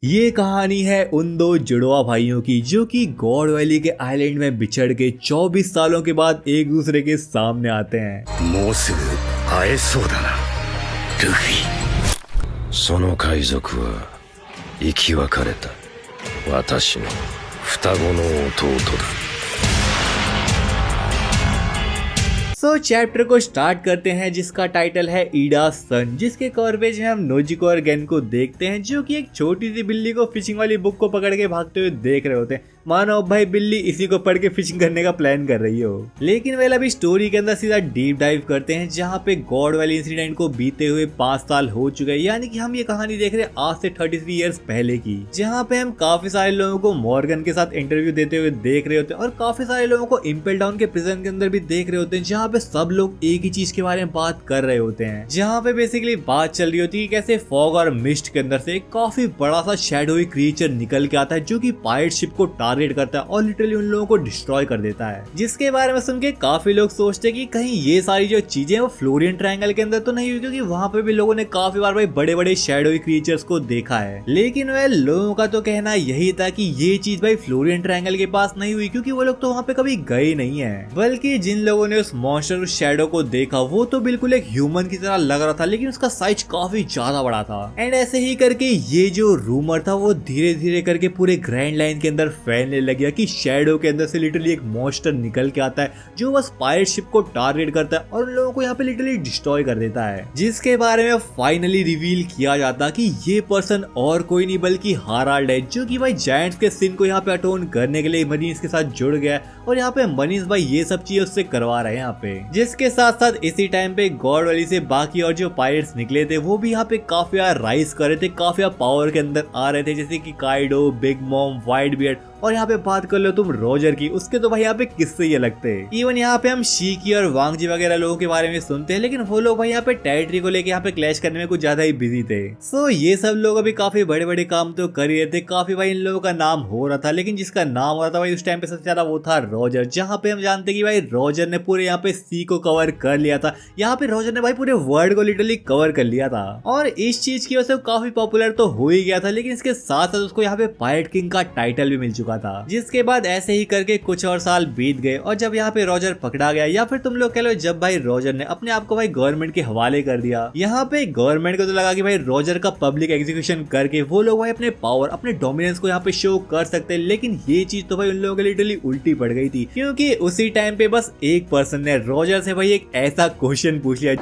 ये कहानी है उन दो जुड़वा भाइयों की जो कि गॉड वैली के आइलैंड में बिछड़ के 24 सालों के बाद एक दूसरे के सामने आते हैं। もうすぐ会えそうだなルフィ。その海賊は生き別れた私の双子の弟だ。चैप्टर को स्टार्ट करते हैं जिसका टाइटल है ईडा सन, जिसके कवर पेज में हम नोजिको और गेन को देखते हैं जो कि एक छोटी सी बिल्ली को फिशिंग वाली बुक को पकड़ के भागते हुए देख रहे होते हैं। मानो भाई बिल्ली इसी को पढ़ के फिशिंग करने का प्लान कर रही हो। लेकिन वेल अभी स्टोरी के अंदर सीधा डीप डाइव करते हैं जहाँ पे गॉड वैली इंसिडेंट को बीते हुए 5 साल हो चुके हैं, यानी कि हम ये कहानी देख रहे हैं आज से 33 इयर्स पहले की, जहाँ पे हम काफी सारे लोगों को मॉर्गन के साथ इंटरव्यू देते हुए देख रहे होते हैं और काफी सारे लोगों को इम्पेल डाउन के प्रिजन के अंदर भी देख रहे होते हैं, जहाँ पे सब लोग एक ही चीज के बारे में बात कर रहे होते हैं। जहाँ पे बेसिकली बात चल रही होती है कैसे फॉग और मिस्ट के अंदर से एक काफी बड़ा सा शैडोई क्रिएचर निकल के आता है जो कि पायरेट शिप को टारगेट करता है और लिटरली उन लोगों को डिस्ट्रॉय कर देता है। जिसके बारे में सुन के काफी लोग सोचते हैं कि कहीं ये सारी जो चीजें वो फ्लोरियन ट्रायंगल के अंदर तो नहीं हुई, क्योंकि वहां पे भी लोगों ने काफी बार भाई बड़े बड़े शैडोई क्रिएचर्स को देखा है। लेकिन वह लोगों का तो कहना यही था कि ये चीज भाई फ्लोरियन ट्रायंगल के पास नहीं हुई, क्योंकि वो लोग तो वहाँ पे कभी गए नहीं है, बल्कि जिन लोगों ने उस मॉन्स्टर उस शैडो को देखा वो तो बिल्कुल एक ह्यूमन की तरह लग रहा था, लेकिन उसका साइज काफी ज्यादा बड़ा था। एंड ऐसे ही करके ये जो रूमर था वो धीरे धीरे करके पूरे ग्रैंड लाइन के अंदर फैलने लग गया कि शैडो के अंदर से लिटरली एक मॉन्स्टर निकल के आता है जो बस पायरेट शिप को टारगेट करता है और उन लोगों को यहाँ पे लिटरली डिस्ट्रॉय कर देता है। जिसके बारे में फाइनली रिवील किया जाता कि ये पर्सन और कोई नहीं बल्कि हाराल्ड है, जो कि भाई जायंट्स के सिन को यहाँ पे अटोन करने के लिए मरीन्स के साथ जुड़ गया है और यहाँ पे मरीन्स भाई ये सब चीजें उससे करवा रहे हैं यहाँ पे। जिसके साथ साथ इसी टाइम पे गॉड वैली से बाकी और जो पायरेट्स निकले थे वो भी यहाँ पे काफी राइज कर रहे थे, काफी पावर के अंदर आ रहे थे, जैसे कि Kaido, big mom, white beard. और यहाँ पे बात कर लो तुम रोजर की, उसके तो भाई यहाँ पे किस्से ही अलग थे। इवन यहाँ पे हम शीकी और वांगजी वगैरह लोगों के बारे में सुनते हैं, लेकिन वो लोग भाई यहाँ पे टेरिटरी को लेके यहाँ पे क्लैश करने में कुछ ज्यादा ही बिजी थे। सो ये सब लोग अभी काफी बड़े बड़े काम तो कर रहे थे, काफी भाई इन लोगों का नाम हो रहा था, लेकिन जिसका नाम हो रहा था भाई उस टाइम पे सबसे ज्यादा वो था रोजर। जहाँ पे हम जानते कि भाई रोजर ने पूरे यहाँ पे सी को कवर कर लिया था, यहाँ पे रोजर ने भाई पूरे वर्ल्ड को लिटरली कवर कर लिया था और इस चीज की वजह से काफी पॉपुलर तो हो ही गया था, लेकिन इसके साथ साथ उसको यहाँ पे पायरेट किंग का टाइटल भी मिल चुका था। जिसके बाद ऐसे ही करके कुछ और साल बीत गए और जब यहाँ पे रोजर पकड़ा गया, या फिर तुम लोग कह लो जब भाई रोजर ने अपने आप को भाई गवर्नमेंट के हवाले कर दिया, यहाँ पे गवर्नमेंट को तो लगा कि भाई रोजर का पब्लिक एग्जीक्यूशन करके वो लोग भाई अपने पावर, अपने डोमिनेंस को यहाँ पे शो कर सकते हैं। लेकिन ये चीज तो भाई उन लोगों के लिटरली उल्टी पड़ गई थी, क्योंकि उसी टाइम पे बस एक पर्सन ने रोजर से भाई एक ऐसा क्वेश्चन पूछ लिया,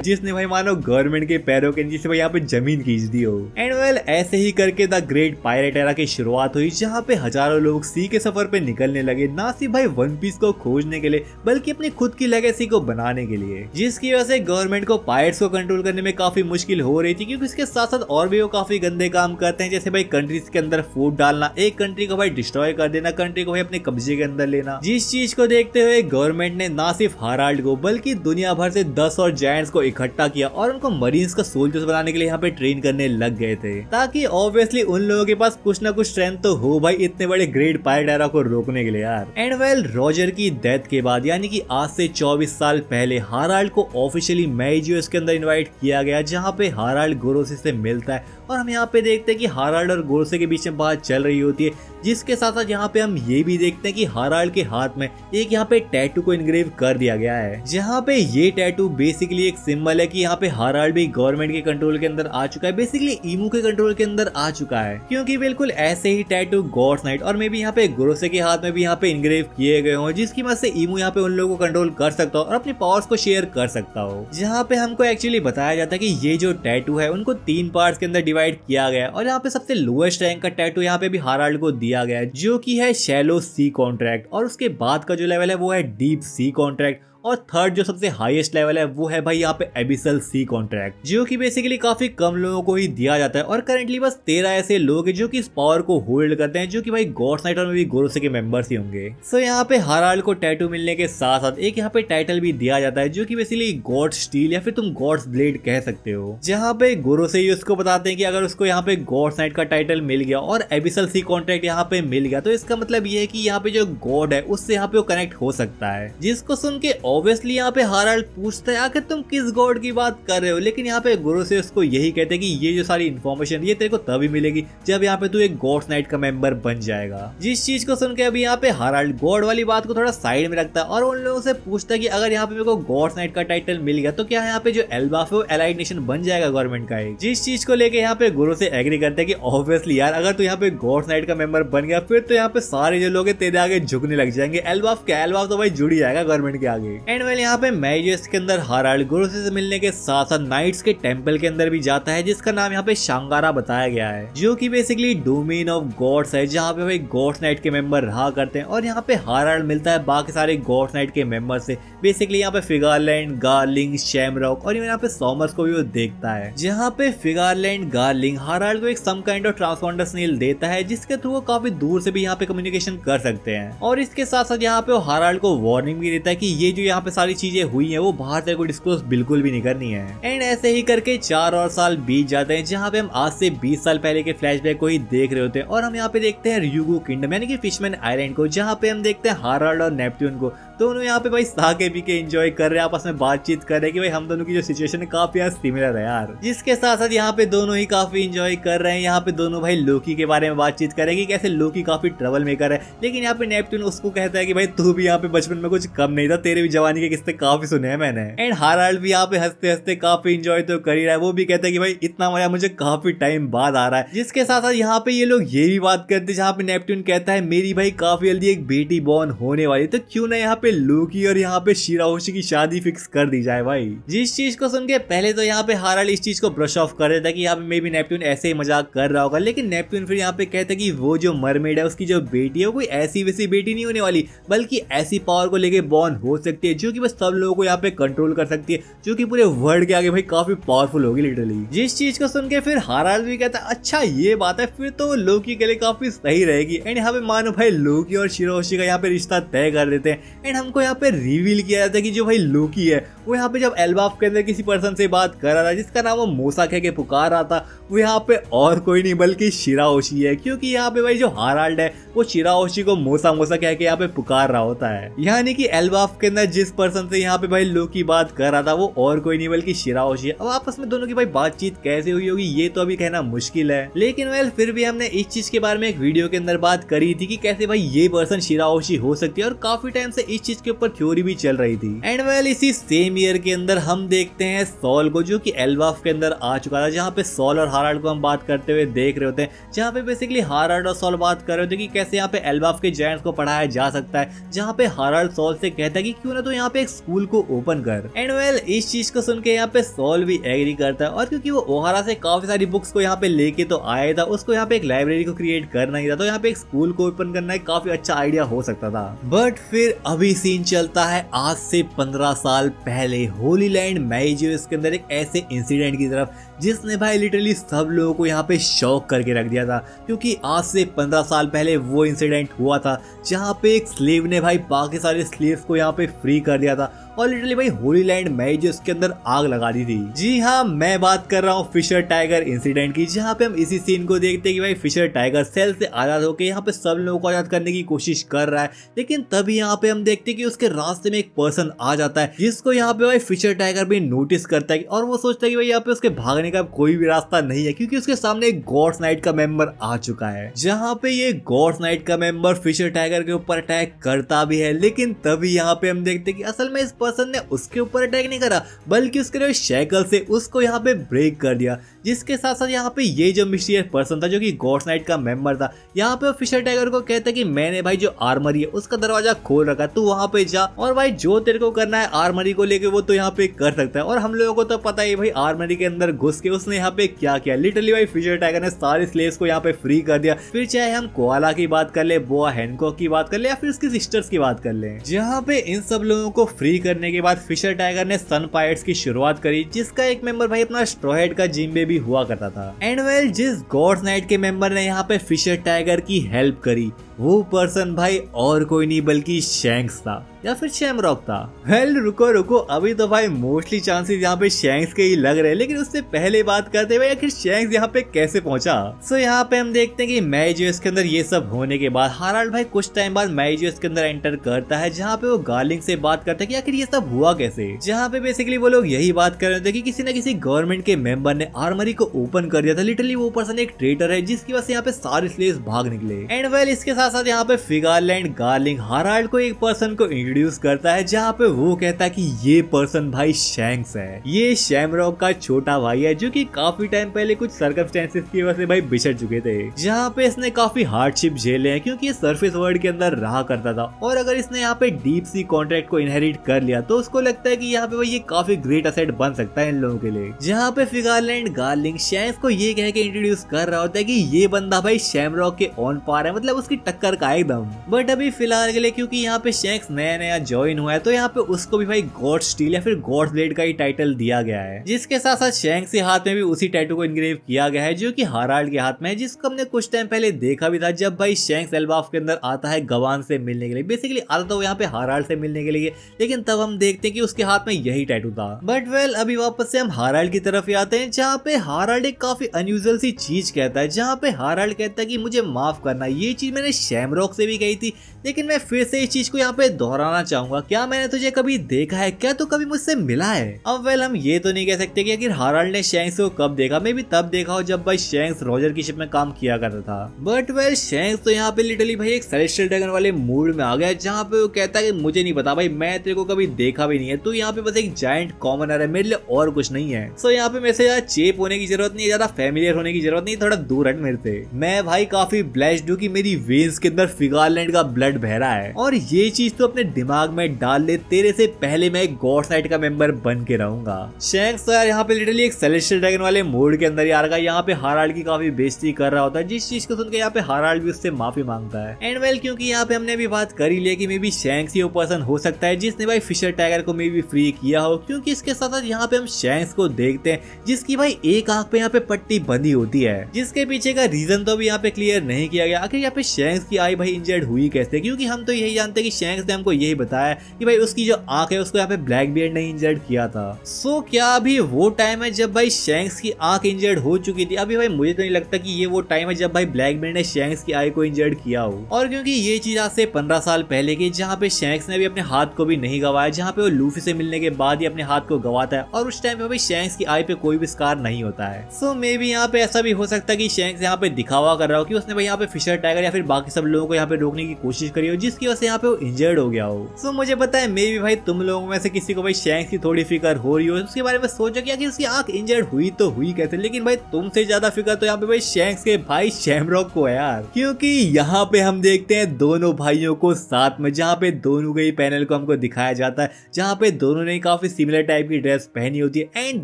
जिसने भाई मानो गवर्नमेंट के पैरों के नीचे से भाई यहाँ पे जमीन खींच दी हो। एंड वेल ऐसे ही करके द ग्रेट पायरेट एरा की शुरुआत हुई, जहाँ पे हजारों लोग सी के सफर पे निकलने लगे, ना सिर्फ भाई वन पीस को खोजने के लिए बल्कि अपनी खुद की लेगेसी को बनाने के लिए, जिसकी वजह से गवर्नमेंट को पायरेट्स को कंट्रोल करने में काफी मुश्किल हो रही थी, क्योंकि इसके साथ साथ और भी वो काफी गंदे काम करते हैं, जैसे भाई कंट्रीज के अंदर फूड डालना, एक कंट्री को भाई डिस्ट्रॉय कर देना, कंट्री को भाई अपने कब्जे के अंदर लेना। जिस चीज को देखते हुए गवर्नमेंट ने ना सिर्फ हाराल्ड को बल्कि दुनिया भर से 10 और जायंट्स को इकट्ठा किया और उनको मरीन्स का सोल्जर्स बनाने के लिए यहाँ पे ट्रेन करने लग गए थे, ताकि ऑब्वियसली उन लोगों के पास कुछ ना कुछ स्ट्रेंथ तो हो भाई इतने बड़े ग्रेट पायरेट एरा को रोकने के लिए यार। एंड वेल रोजर की डेथ के बाद, यानी कि आज से 24 साल पहले, हाराल्ड को ऑफिशियली मेइजियोस के अंदर इनवाइट किया गया, जहाँ पे हाराल्ड गोरोसे से मिलता है और हम यहाँ पे देखते हैं कि हाराल्ड और गोरोसे के बीच में बात चल रही होती है। जिसके साथ साथ यहाँ पे हम ये भी देखते हैं कि हाराल्ड के हाथ में एक यहाँ पे टैटू को इनग्रेव कर दिया गया है, जहाँ पे ये टैटू बेसिकली एक सिंबल है कि यहाँ पे हाराल्ड भी गवर्नमेंट के कंट्रोल के अंदर आ चुका है, बेसिकली ईमू के कंट्रोल के अंदर आ चुका है, क्योंकि बिल्कुल ऐसे ही टैटू गॉड्स नाइट और मे भी यहाँ पे गोरोसे के हाथ में भी यहाँ पे इनग्रेव किए गए हो, जिसकी मदद से ईमू यहाँ पे उन लोगों को कंट्रोल कर सकता हो और अपनी पावर्स को शेयर कर सकता हो। जहाँ पे हमको एक्चुअली बताया जाता है कि ये जो टैटू है उनको 3 पार्ट्स के अंदर डिवाइड किया गया है और यहाँ पे सबसे लोएस्ट रैंक का टैटू यहाँ पे भी हाराल्ड को दिया गया है, जो कि है शैलो सी कॉन्ट्रैक्ट, और उसके बाद का जो लेवल है वो है डीप सी कॉन्ट्रैक्ट, और थर्ड जो सबसे हाईएस्ट लेवल है वो है भाई यहाँ पे एबिसल सी कॉन्ट्रैक्ट, जो कि बेसिकली काफी कम लोगों को ही दिया जाता है और करंटली बस 13 ऐसे लोग हैं जो कि इस पावर को होल्ड करते हैं, जो कि भाई गॉड्स नाइट और में भी गोरोसे के मेंबर्स ही होंगे। सो यहाँ पे हाराल्ड को टैटू मिलने के साथ साथ एक यहाँ पे टाइटल भी दिया जाता है, जो कि बेसिकली गॉड स्टील या फिर तुम गॉड्स ब्लेड कह सकते हो, जहाँ पे गोरोसे ही उसको बताते हैं कि अगर उसको यहाँ पे गॉड्स नाइट का टाइटल मिल गया और एबिसल सी कॉन्ट्रैक्ट यहाँ पे मिल गया तो इसका मतलब ये है कि यहाँ पे जो गॉड है उससे यहाँ पे वो कनेक्ट हो सकता है। जिसको सुन के ऑब्वियसली यहाँ पे हाराल्ड पूछता है आखिर तुम किस गॉड की बात कर रहे हो, लेकिन यहाँ पे गुरुसेस उसको यही कहते हैं कि ये जो सारी इन्फॉर्मेशन ये तेरे को तभी मिलेगी जब यहाँ पे तू एक गॉड्स नाइट का मेंबर बन जाएगा। जिस चीज को सुन के अभी यहाँ पे हाराल्ड गॉड वाली बात को थोड़ा साइड में रखता है और उन लोगों से पूछता है कि अगर यहाँ पे मेरे को गॉड्स नाइट का टाइटल मिल गया तो क्या यहाँ पे जो एल्बाफ है वो एलाइड नेशन बन जाएगा गवर्नमेंट का एक। जिस चीज को लेके यहाँ पे गुरु से एग्री करते हैं कि ऑब्वियसली यार अगर तू यहाँ पे गॉड्स नाइट का मेंबर बन गया फिर तो यहाँ पे सारे जो लोग तेरे आगे झुकने लग जाएंगे। एल्बाफ क्या, एल्बाफ तो भाई जुड़ ही जाएगा गवर्नमेंट के आगे। एंड वेल यहाँ पे मैजियस के अंदर हाराल्ड गुरु से मिलने के साथ साथ नाइट्स के टेंपल के अंदर भी जाता है जिसका नाम यहाँ पे शांगारा बताया गया है, जो कि बेसिकली डोमेन ऑफ गॉड्स है जहाँ पे भाई गॉड्स नाइट के मेंबर रहा करते हैं। और यहाँ पे हाराल्ड मिलता है बाकी सारे गॉड्स नाइट के मेंबर से, बेसिकली यहाँ पे फिगारलैंड, गार्लिंग, शैमरॉक और यहाँ पे सॉमर्स को भी वो देखता है। जहाँ पे फिगारलैंड, गार्लिंग हाराल्ड को एक some kind of transponder snail देता है जिसके थ्रू वो काफी दूर से भी यहाँ पे कम्युनिकेशन कर सकते हैं। और इसके साथ साथ यहाँ पे वो हाराल्ड को वार्निंग भी देता है कि ये जो यहाँ पे सारी चीजें हुई है वो बाहर से कोई डिस्क्लोज बिल्कुल भी नहीं करनी है। एंड ऐसे ही करके 4 और साल बीत जाते हैं जहाँ पे हम आज से 20 साल पहले के फ्लैशबैक को ही देख रहे होते हैं और हम यहाँ पे देखते हैं रियुगु किंगडम यानी कि फिशमैन आइलैंड को, जहाँ पे हम देखते हैं हाराल्ड और नेपट्यून को दोनों यहाँ पे भाई साके पी के एंजॉय कर रहे हैं, आपस में बातचीत कर रहे हैं कि भाई हम दोनों की जो सिचुएशन है काफी यार सिमिलर है यार। जिसके साथ साथ यहाँ पे दोनों ही काफी एंजॉय कर रहे हैं। यहाँ पे दोनों भाई लोकी के बारे में बातचीत करेंगे कैसे लोकी काफी ट्रबल मेकर है, लेकिन यहाँ पे नेपट्यून उसको कहता है कि भाई तू भी यहाँ पे बचपन में कुछ कम नहीं था, तेरे भी जवानी के किस्से काफी सुने हैं मैंने। एंड हाराल्ड भी यहाँ पे हंसते हंसते काफी एंजॉय तो कर ही रहा है, वो भी कहता है कि भाई इतना मजा मुझे काफी टाइम बाद आ रहा है। जिसके साथ साथ यहाँ पे ये लोग ये भी बात करते हैं जहाँ पे नेपट्यून कहता है मेरी भाई काफी जल्दी एक बेटी बॉर्न होने वाली, तो क्यों ना यहाँ पे लोकी और यहाँ पे शिराओशी की शादी फिक्स कर दी जाए भाई। जिस चीज को सुन के पहले तो यहाँ पे हाराल्ड इस चीज को ब्रश ऑफ कर देता है कि यहाँ पे मे भी नेपट्यून ऐसे ही मजाक कर रहा होगा, लेकिन नेपट्यून फिर यहाँ पे कहता है कि वो जो मरमेड है उसकी जो बेटी है वो कोई ऐसी वैसी बेटी नहीं होने वाली, बल्कि ऐसी पावर को लेके बॉर्न हो सकती है जो कि बस सब लोगों को यहाँ पे कंट्रोल कर सकती है, जो कि पूरे वर्ल्ड के आगे भाई काफी पावरफुल होगी लिटरली। जिस चीज को सुन के फिर हाराल्ड भी कहता है अच्छा ये बात है, फिर तो लोकी के लिए काफी सही रहेगी। एंड यहाँ पे मानो भाई लोकी और शिराओशी का यहाँ पे रिश्ता तय कर देते हैं। एंड हमको यहाँ पे रिवील किया जाता है कि जो भाई लोकी है वो यहाँ पे जब एल्बाफ के अंदर किसी पर्सन से बात कर रहा था जिसका नाम वो मोसा कह के पुकार रहा था, वो यहाँ पे और कोई नहीं बल्कि शिराओशी है, क्योंकि यहाँ पे भाई जो हाराल्ड है वो शिराओशी को मोसा मोसा कह के यहाँ पे पुकार रहा होता है। यानी कि एल्बाफ के अंदर जिस पर्सन से यहाँ पे भाई लोकी बात कर रहा था वो और कोई नहीं बल्कि शिराओशी है। अब आपस में दोनों की भाई बातचीत कैसे हुई होगी ये तो अभी कहना मुश्किल है, लेकिन वेल फिर भी हमने इस चीज के बारे में एक वीडियो के अंदर बात करी थी कि कैसे भाई ये पर्सन शिराओशी हो सकती है और काफी टाइम से इस चीज के ऊपर थ्योरी भी चल रही थी। एंड वेल इसी सेम ईयर के अंदर हम देखते हैं सॉल को जो कि एल्बाफ के अंदर आ चुका था, जहाँ पे सॉल और हाराल्ड को हम बात करते हुए देख रहे होते हैं, जहाँ पे बेसिकली हाराल्ड और सॉल बात कर रहे होते हैं कि कैसे यहाँ पे एल्बाफ के जायंट्स को पढ़ाया जा सकता है, जहाँ पे हाराल्ड सॉल से कहता है कि क्यों ना तो यहाँ पे एक स्कूल को ओपन कर। एंड वेल इस चीज को सुन के यहाँ पे सॉल भी एग्री करता है और क्योंकि वो ओहारा से काफी सारी बुक्स को यहाँ पे लेके तो आया था, उसको यहाँ पे एक लाइब्रेरी को क्रिएट करना ही था, तो यहाँ पे एक स्कूल को ओपन करना एक काफी अच्छा आइडिया हो सकता था। बट फिर अभी सीन चलता है आज से 15 साल पहले होली लैंड मैजियस के अंदर एक ऐसे इंसिडेंट की तरफ जिसने भाई लिटरली सब लोगों को यहाँ पे शॉक करके रख दिया था, क्योंकि आज से 15 साल पहले वो इंसिडेंट हुआ था जहाँ पे एक स्लेव ने भाई बाकी सारे स्लेव्स को यहाँ पे फ्री कर दिया था और लिटरली भाई होली लैंड मैजियस के अंदर आग लगा दी थी। जी हाँ, मैं बात कर रहा हूँ फिशर टाइगर इंसिडेंट की, जहाँ पे हम इसी सीन को देखते हैं कि भाई फिशर टाइगर सेल से आजाद होकर यहाँ पे सब लोगों को आजाद करने की कोशिश कर रहा है, लेकिन तभी यहाँ पे हम देखते हैं कि उसके रास्ते में एक पर्सन आ जाता है जिसको यहाँ पे भाई फिशर टाइगर भी नोटिस करता है और वो सोचता है कि भाई यहाँ पे उसके भागने का कोई भी रास्ता नहीं है, क्योंकि उसके सामने एक गॉड्स नाइट का मेंबर आ चुका है। जहाँ पे ये गॉड्स नाइट का मेंबर फिशर टाइगर के ऊपर अटैक करता भी है, लेकिन तभी यहाँ पे हम देखते हैं कि असल में इस पर्सन ने उसके ऊपर अटैक नहीं करा बल्कि उसके जो शैकल से उसको यहाँ पे ब्रेक कर दिया। जिसके साथ साथ यहाँ पे ये जो मिस्टीरियस पर्सन था जो कि गॉड्स नाइट का मेंबर था, यहाँ पे फिशर टाइगर को कहता है कि मैंने भाई जो आर्मरी है उसका दरवाजा खोल रखा, तू वहां पे जा और भाई जो तेरे को करना है आर्मरी को लेके वो तो यहाँ पे कर सकता है। और हम लोगों को तो पता ही भाई आर्मरी के अंदर घुस के उसने यहाँ पे क्या किया, लिटरली भाई फिशर टाइगर ने सारे स्लेव्स को यहाँ पे फ्री कर दिया। फिर चाहे हम कोआला की बात कर ले, बोआ हैनकॉक की बात कर ले या फिर उसकी सिस्टर्स की बात कर ले, जहाँ पे इन सब लोगों को फ्री करने के बाद फिशर टाइगर ने सन पायरेट्स की शुरुआत करी, जिसका एक मेंबर भाई अपना स्ट्रॉ हेड का जिम्बे भी हुआ करता था। एंड वेल जिस गॉड्स नाइट के मेंबर ने यहाँ पे फिशर टाइगर की हेल्प करी वो पर्सन भाई और कोई नहीं बल्कि शैंक्स था या फिर शैमरॉक था। वेल रुको रुको, अभी तो भाई मोस्टली चांसेस यहाँ पे शैंक्स के ही लग रहे हैं, लेकिन उससे पहले बात करते हुए आखिर शैंक्स यहाँ पे कैसे पहुंचा। सो यहाँ पे हम देखते हैं कि मैजियस के अंदर ये सब होने के बाद हाराल्ड भाई कुछ टाइम बाद मैजियस के अंदर एंटर करता है, जहाँ पे वो गार्लिंग से बात करता है कि आखिर ये सब हुआ कैसे। जहाँ पे बेसिकली वो लोग यही बात कर रहे थे कि किसी न किसी गवर्नमेंट के मेंबर ने आर्मरी को ओपन कर दिया था। लिटरली वो पर्सन एक ट्रेटर है जिसकी वजह से यहाँ पे सारे स्लेव्स भाग निकले। एंड वेल इसके साथ साथ यहाँ पे फिगारलैंड गार्लिंग हाराल्ड को एक पर्सन को इंट्रोड्यूस करता है, जहाँ पे वो कहता है कि ये पर्सन भाई शैंक्स है, ये शैमरॉक का छोटा भाई है जो कि काफी टाइम पहले कुछ सर्कमस्टेंसेस की वजह से भाई बिछड़ चुके थे, जहाँ पे इसने काफी हार्डशिप झेले हैं क्योंकि ये सरफेस वर्ल्ड के अंदर रहा करता था। और अगर इसने यहाँ पे डीप सी कॉन्ट्रैक्ट को इनहेरिट कर लिया तो उसको लगता है कि यहाँ पे भाई ये काफी ग्रेट असेट बन सकता है इन लोगों के लिए। जहाँ पे फिगारलैंड गार्लिंग शैंक्स को ये कह के इंट्रोड्यूस कर रहा होता है कि ये बंदा भाई शैमरॉक के ऑन पार है, मतलब उसकी टक्कर का एकदम। बट अभी फिलहाल के लिए क्योंकि यहाँ पे शैंक्स नया नया ज्वाइन हुआ है तो यहाँ पे उसको भी भाई गॉड स्टील या फिर गॉड ब्लेड का ही टाइटल दिया गया है, जिसके साथ साथ शैंक्स के हाथ में भी उसी टैटू को इनग्रेव किया गया है जो कि हाराल्ड के हाथ में है, जिसको हमने कुछ टाइम पहले देखा भी था जब भाई शैंक्स एल्बाफ के अंदर आता है गवान से मिलने के लिए। बेसिकली आता तो यहाँ पे हाराल्ड से मिलने के लिए, लेकिन तब हम देखते हैं कि उसके हाथ में यही टैटू था। बट वेल अभी वापस से हम हाराल्ड की तरफ ही आते हैं, जहाँ पे हाराल्ड एक काफी अनयूजुअल सी चीज कहता है, जहाँ पे हाराल्ड कहता है कि मुझे माफ करना, ये चीज मैंने शैमरॉक से भी कही थी लेकिन मैं फिर से इस चीज को यहाँ पे दोहराना चाहूंगा, क्या मैंने तुझे कभी देखा है, क्या तू कभी मुझसे मिला है। अब वेल हम ये तो नहीं कह सकते कि आखिर हाराल्ड ने शैंक्स को कब देखा, मे भी तब देखा हो जब भाई शैंक्स रॉजर की शिप में काम किया करता था। बट वेल शैंक्स तो यहाँ पे लिटरली भाई एक सेलेस्टियल ड्रैगन वाले मूड में आ गया, जहाँ पे वो कहता है कि मुझे नहीं पता भाई, मैं तेरे को कभी देखा भी नहीं है, तू यहाँ पे बस एक जायंट कॉमनर है, मेरे लिए और कुछ नहीं है। सो यहाँ पे मेरे से ज्यादा चेप होने की जरूरत नहीं है, ज्यादा फेमिलियर होने की जरूरत नहीं, थोड़ा दूर हट मेरे से। मैं भाई काफी ब्लेस्ड हूँ कि मेरी वेन्स के अंदर फिगारलैंड का ब्लड बह रहा है, और ये चीज तो अपने दिमाग में डाल ले, तेरे से पहले मैं एक गॉड नाइट का मेंबर बन के रहूंगा। शैंक्स तो यार यहाँ पे लिटरली एक सेलेस्टियल ड्रैगन वाले मोड के अंदर यार यहाँ पे हाराल्ड की काफी बेइज्जती कर रहा होता है, जिस चीज को सुन के यहाँ पे हाराल्ड भी उससे माफी मांगता है। एंड वेल क्योंकि यहाँ पे हमने अभी बात कर ही लिया कि मे बी शैंक्स ही वो पर्सन हो सकता है जिसने भाई फिशर टाइगर को मे बी फ्री किया हो, क्योंकि इसके साथ साथ यहाँ पे हम शैंक्स को देखते हैं जिसकी भाई एक आंख पे यहाँ पे पट्टी बंधी होती है, जिसके पीछे का रीजन तो अभी यहाँ पे क्लियर नहीं किया गया। आखिर यहाँ पे शैंक्स की आई भाई इंजर्ड हुई कैसे, क्योंकि हम तो यही जानते हैं कि शैंक्स ने हमको यही बताया कि भाई उसकी जो आंख है उसको यहाँ पे ब्लैक बियर्ड ने इंजर्ड किया था। सो क्या अभी वो टाइम है जब भाई शैंक्स की आंख इंजर्ड हो चुकी थी? अभी भाई मुझे तो नहीं लगता कि ये वो टाइम है जब भाई ब्लैक बियर्ड ने शैंक्स की आई को इंजर्ड किया हो, और क्योंकि ये चीज आज से 15 साल पहले की, जहाँ पे शैंक्स ने भी अपने हाथ को भी नहीं गवाया, जहाँ पे वो लूफी से मिलने के बाद ही अपने हाथ को गवाता है, और उस टाइम पे भाई शैंक्स की आई पे कोई भी स्कार नहीं होता है। सो मे बी यहाँ पे ऐसा भी हो सकता है कि शैंक्स यहाँ पे दिखावा कर रहा हो कि उसने भाई यहाँ पे फिशर टाइगर या फिर बाकी सब लोगों को यहाँ पे रोकने की कोशिश करी हो, जिसकी वजह से यहाँ पे वो इंजर्ड हो गया हो। सो मुझे पता है मे बी भाई तुम लोगों में से किसी को भाई शैंक्स की थोड़ी फिक्र हो रही हो, उसके बारे में सोचो कि आखिर उसकी आंख इंजर्ड हुई तो हुई कैसे, लेकिन भाई तुमसे ज्यादा फिक्र तो यहाँ पे भाई शैंक्स के भाई शैमरॉक को है यार, क्योंकि यहाँ पे हम देखते हैं दोनों भाइयों को साथ में, जहाँ पे दोनों के पैनल को हमको दिखाया जाता है, जहाँ पे दोनों ने काफी सिमिलर टाइप की ड्रेस पहनी होती है एंड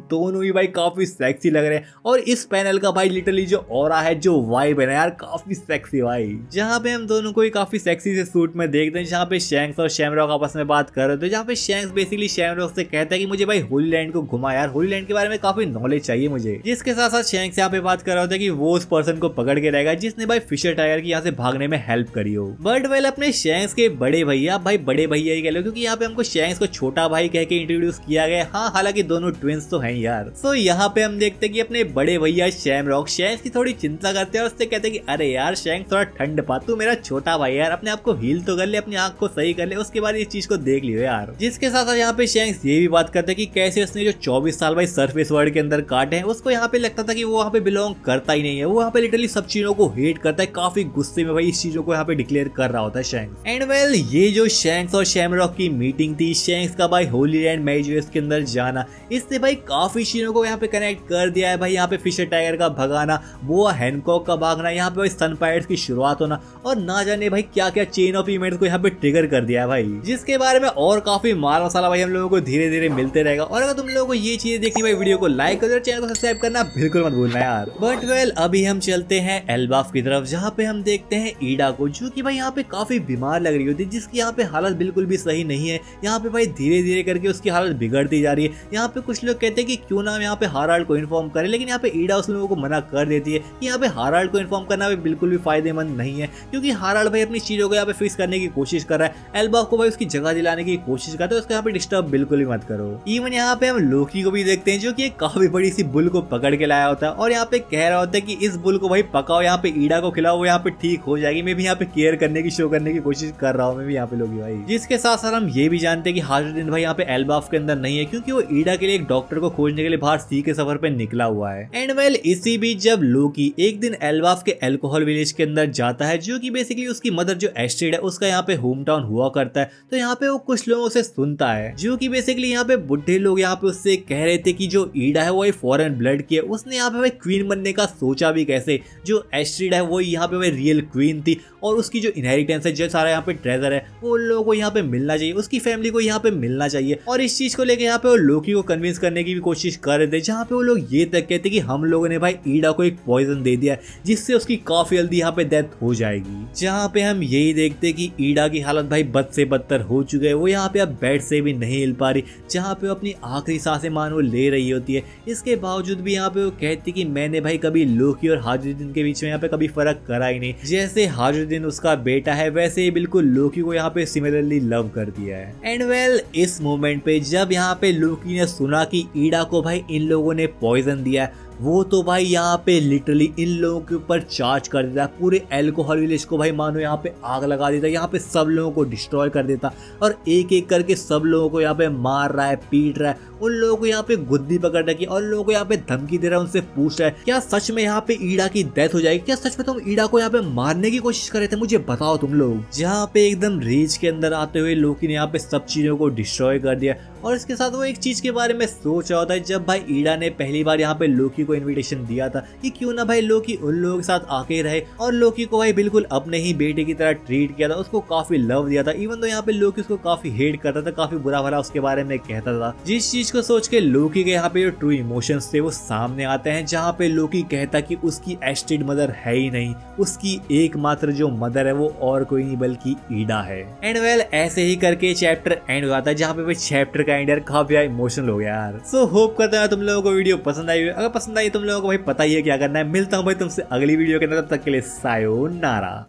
दोनों ही भाई काफी सेक्सी लग रहे हैं। और इस पैनल का भाई लिटरली जो ऑरा है, जो वाइब है ना यार, काफी सेक्सी भाई, जहाँ पे हम दोनों को ही काफी सेक्सी से सूट में देखते हैं, जहाँ पे शैंक्स और शैमरॉक आपस में बात कर रहे थे, जहाँ पे शैंक्स बेसिकली शैमरॉक से कहता है कि मुझे भाई होली लैंड को घुमा यार, होली लैंड के बारे में काफी नॉलेज चाहिए मुझे, जिसके साथ साथ शैंक्स यहाँ पे बात कर रहा होता है कि वो उस पर्सन को पकड़ के रहेगा जिसने भाई फिशर टाइगर की यहाँ से भागने में हेल्प करी हो। बट वेल अपने शैंक्स के बड़े भैया, भाई बड़े भैया ही कह लो, क्योंकि यहाँ पे हमको शैंक्स को छोटा भाई कह के इंट्रोड्यूस किया गया। हाँ, हालांकि दोनों ट्विंस तो हैं यार। सो यहाँ पे हम देखते हैं कि अपने बड़े भैया शैमरॉक शैंक्स की थोड़ी चिंता करते हैं और उससे कहते हैं कि अरे यार शैंक्स थोड़ा ठंड पा, तू मेरा छोटा भाई यार, अपने आप को हील तो कर ले, अपनी आंख को सही कर ले, उसके बाद इस चीज को देख लियो यार। जिसके साथ साथ यहाँ पे शैंक्स ये भी बात करते हैं कि कैसे उसने जो 24 साल भाई सरफेस वर्ल्ड के अंदर काटे हैं, उसको यहाँ पे लगता था कि वो वहाँ पे बिलोंग करता ही नहीं है, वो वहाँ पे लिटरली सब चीजों को हेट करता है, काफी गुस्से में भाई इस चीजों को यहाँ पे डिक्लेयर कर रहा होता है शैंक्स। एंड वेल ये जो शैंक्स और शैमरॉक की मीटिंग थी, शैंक्स का भाई होली लैंड मैजियस के अंदर जाना, इससे भाई काफी चीजों को यहाँ पे कनेक्ट कर दिया है भाई। यहाँ पे फिशर टाइगर का भगाना, बोआ हैनकॉक का भागना, यहाँ पे भाई सन पायरेट्स की शुरुआत होना, और ना जाने भाई क्या क्या चेन ऑफ इवेंट्स को यहाँ पे ट्रिगर कर दिया है भाई, जिसके बारे में और काफी माल मसाला भाई हम लोगों को धीरे धीरे मिलते रहेगा। और अगर तुम लोगों को ये चीजें देखनी भाई, वीडियो को लाइक कर दो, चैनल को सब्सक्राइब करना बिल्कुल मत भूलना यार। बट वेल अभी हम चलते हैं एल्बाफ की तरफ, जहाँ पे हम देखते हैं ईडा को, जो कि भाई यहाँ पे काफी बीमार लग रही होती है, जिसकी यहाँ पे हालत बिल्कुल भी सही नहीं है। यहाँ पे भाई धीरे धीरे करके उसकी हालत बिगड़ती जा रही है। यहाँ पे कुछ लोग कहते हैं कि क्यों ना यहाँ पे हाराल्ड को इन्फॉर्म करे, लेकिन यहाँ पे ईडा उस लोगों को मना कर देती है कि यहाँ पे हाराल्ड को इन्फॉर्म करना भी बिल्कुल भी फायदेमंद नहीं है, क्योंकि हाराल्ड भाई अपनी चीजों को यहाँ पे फिक्स करने की कोशिश कर रहा है। एल्बा को भाई उसकी जगह दिलाने की कोशिश करता है, उसको यहाँ पे डिस्टर्ब बिल्कुल भी मत करो। इवन यहाँ पे हम लोकी को भी देखते हैं जो कि एक काफी बड़ी सी बुल को पकड़ के लाया होता है और यहाँ पे कह रहा होता है कि इस बुल को भाई पकाओ, यहाँ पे ईडा को खिलाओ, वो यहाँ पे ठीक हो जाएगी। मैं भी यहाँ पे केयर करने की शो करने की कोशिश कर रहा हूँ मैं भी यहाँ पे लोगी भाई। जिसके साथ साथ हम ये भी जानते हैं कि हाजुद्दीन भाई यहाँ पे एल्बाफ के अंदर नहीं है क्योंकि वो ईडा के लिए एक डॉक्टर को खोजने के लिए बाहर सी के सफर पे निकला हुआ है। एंड वेल इसी बीच जब लोकी एक दिन एल्बाफ के अल्कोहल विलेज के अंदर जाता है जो कि बेसिकली उसकी मदर जो एस्ट्रेड है उसका यहाँ पे होम टाउन हुआ करता है, तो यहाँ पे वो कुछ लोगों से सुनता है जो कि बेसिकली यहाँ पे बुढ़े लोग यहाँ पे उससे कह रहे थे कि जो ईडा है वो एक फॉरेन ब्लड की है, उसने यहाँ पे भाई क्वीन बनने का सोचा भी कैसे, जो एस्ट्रेड है वो यहाँ पे भाई रियल क्वीन थी और उसकी जो इनहेरिटेंस है, जो सारा यहाँ पे ट्रेजर है वो उन लोगों को यहाँ पे मिलना चाहिए, उसकी फैमिली को यहाँ पे मिलना चाहिए। और इस चीज को लेकर यहाँ पे वो लोकी को कन्विंस करने की भी कोशिश कर रहे थे, जहाँ पे वो लोग ये तक कहते कि हम लोगों ने भाई ईडा को एक पॉइजन दे दिया जिससे उसकी काफी जल्दी यहाँ पे डेथ हो जाएगी। जहाँ पे हम यही देखते कि ईडा की हालत भाई बद से बदतर हो चुके हैं, वो यहाँ पे अब बेड से भी नहीं हिल पा रही, जहाँ पे वो अपनी आखिरी सांसें मान वो ले रही होती है। इसके बावजूद भी यहाँ पे वो कहती कि मैंने भाई कभी लोकी और हाजुद्दीन के बीच में यहाँ पे कभी फर्क करा ही नहीं, जैसे हाजुद्दीन उसका बेटा है वैसे ही बिल्कुल लोकी को यहाँ पे सिमिलरली लव कर दिया है। एंड वेल इस मोमेंट पे जब यहाँ पे लोकी ने सुना कि ईडा को भाई इन लोगों ने पॉइजन दिया है, वो तो भाई यहाँ पे लिटरली इन लोगों के ऊपर चार्ज कर देता, पूरे अल्कोहल विलेज को भाई मानो यहाँ पे आग लगा देता, यहाँ पे सब लोगों को डिस्ट्रॉय कर देता और एक एक करके सब लोगों को यहाँ पे मार रहा है, पीट रहा है, उन लोगों को यहाँ पे गुद्दी पकड़ रखी और लोगों को यहाँ पे धमकी दे रहा है, उनसे पूछ रहा है क्या सच में यहाँ पे ईडा की डेथ हो जाएगी, क्या सच में तुम ईडा को यहाँ पे मारने की कोशिश कर रहे थे, मुझे बताओ तुम लोग। जहाँ पे एकदम रीच के अंदर आते हुए लोकी ने यहाँ पे सब चीजों को डिस्ट्रॉय कर दिया और इसके साथ वो एक चीज के बारे में सोच रहा होता है, जब भाई ईडा ने पहली बार यहाँ पे लोकी को इन्विटेशन दिया था कि क्यों ना भाई लोकी उन लोगों के साथ आके रहे और लोकी को भाई बिल्कुल अपने ही बेटे की तरह ट्रीट किया था, उसको काफी लव दिया था, इवन तो यहाँ पे लोकी उसको काफी हेट करता था, काफी बुरा भला उसके बारे में कहता था। जिस चीज को सोच के लोकी के यहाँ पे जो ट्रू इमोशंस थे वो सामने आते हैं, जहाँ पे लोकी कहता कि उसकी एस्टेड मदर है ही नहीं, उसकी एकमात्र जो मदर है वो और कोई नहीं बल्कि ईडा है। एंड वेल ऐसे ही करके चैप्टर एंड हो जाता है, जहाँ पे चैप्टर का एंड यार काफी इमोशनल हो गया यार। सो होप करता है तुम लोगों को वीडियो पसंद आई, अगर पसंद आई तुम लोगों को भाई पता ही है क्या करना है। मिलता हूँ भाई तुमसे अगली वीडियो के अंदर, तब तक के लिए सायोनारा।